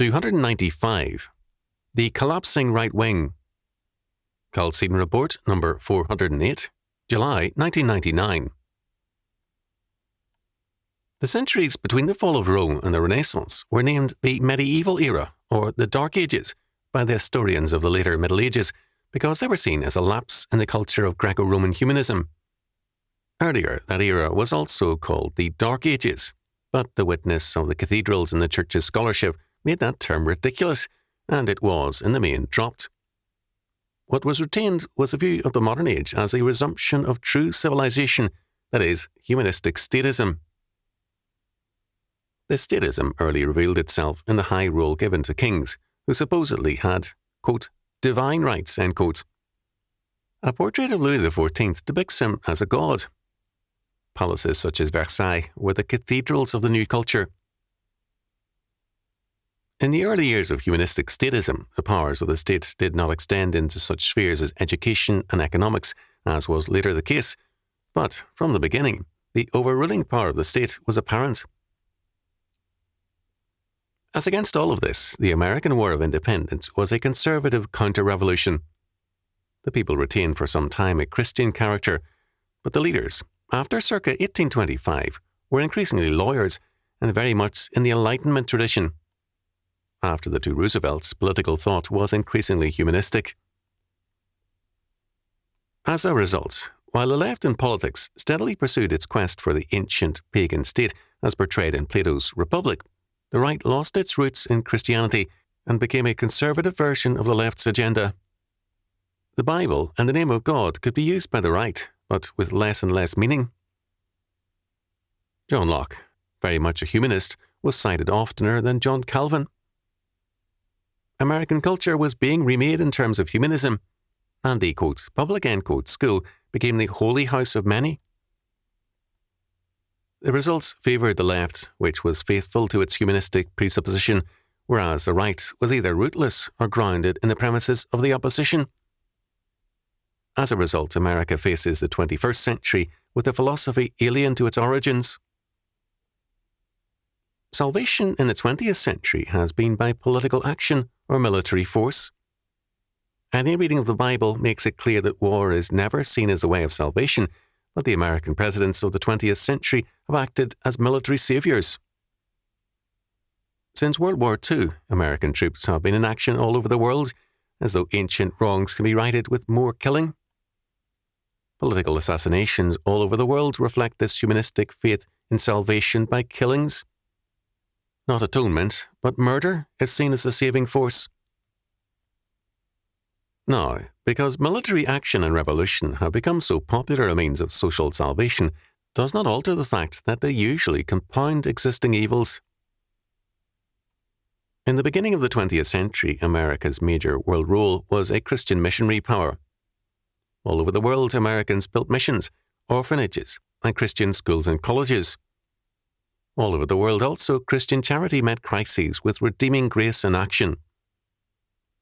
295. The Collapsing Right Wing. Chalcedon Report number 408, July 1999. The centuries between the fall of Rome and the Renaissance were named the Medieval Era, or the Dark Ages, by the historians of the later Middle Ages, because they were seen as a lapse in the culture of Greco-Roman humanism. Earlier, that era was also called the Dark Ages, but the witness of the cathedrals and the Church's scholarship made that term ridiculous, and it was, in the main, dropped. What was retained was a view of the modern age as a resumption of true civilization, that is, humanistic statism. This statism early revealed itself in the high role given to kings, who supposedly had, quote, divine rights, end quote. A portrait of Louis XIV depicts him as a god. Palaces such as Versailles were the cathedrals of the new culture. In the early years of humanistic statism, the powers of the state did not extend into such spheres as education and economics, as was later the case, but from the beginning, the overruling power of the state was apparent. As against all of this, the American War of Independence was a conservative counter-revolution. The people retained for some time a Christian character, but the leaders, after circa 1825, were increasingly lawyers and very much in the Enlightenment tradition. After the two Roosevelts, political thought was increasingly humanistic. As a result, while the left in politics steadily pursued its quest for the ancient pagan state as portrayed in Plato's Republic, the right lost its roots in Christianity and became a conservative version of the left's agenda. The Bible and the name of God could be used by the right, but with less and less meaning. John Locke, very much a humanist, was cited oftener than John Calvin. American culture was being remade in terms of humanism, and the, quote, public, end quote, school became the holy house of many. The results favoured the left, which was faithful to its humanistic presupposition, whereas the right was either rootless or grounded in the premises of the opposition. As a result, America faces the 21st century with a philosophy alien to its origins. Salvation in the 20th century has been by political action or military force. Any reading of the Bible makes it clear that war is never seen as a way of salvation, but the American presidents of the 20th century have acted as military saviours. Since World War II, American troops have been in action all over the world, as though ancient wrongs can be righted with more killing. Political assassinations all over the world reflect this humanistic faith in salvation by killings. Not atonement, but murder is seen as a saving force. Now, because military action and revolution have become so popular a means of social salvation, does not alter the fact that they usually compound existing evils. In the beginning of the 20th century, America's major world role was a Christian missionary power. All over the world, Americans built missions, orphanages, and Christian schools and colleges. All over the world also, Christian charity met crises with redeeming grace in action.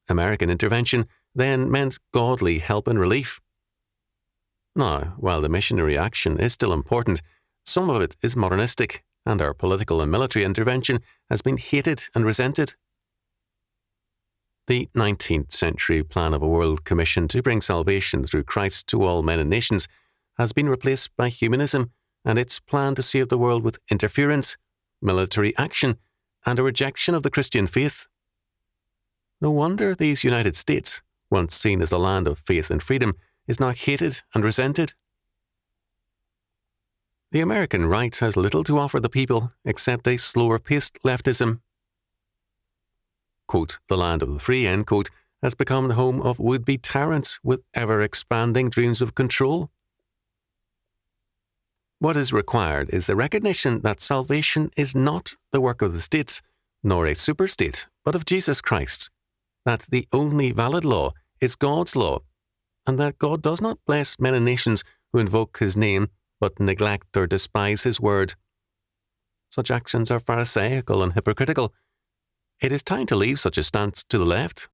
American intervention then meant godly help and relief. Now, while the missionary action is still important, some of it is modernistic, and our political and military intervention has been hated and resented. The 19th century plan of a world commission to bring salvation through Christ to all men and nations has been replaced by humanism and its plan to save the world with interference, military action, and a rejection of the Christian faith. No wonder these United States, once seen as the land of faith and freedom, is now hated and resented. The American right has little to offer the people except a slower-paced leftism. Quote, the land of the free, end quote, has become the home of would-be tyrants with ever-expanding dreams of control. What is required is the recognition that salvation is not the work of the states, nor a superstate, but of Jesus Christ, that the only valid law is God's law, and that God does not bless men and nations who invoke his name but neglect or despise his word. Such actions are pharisaical and hypocritical. It is time to leave such a stance to the left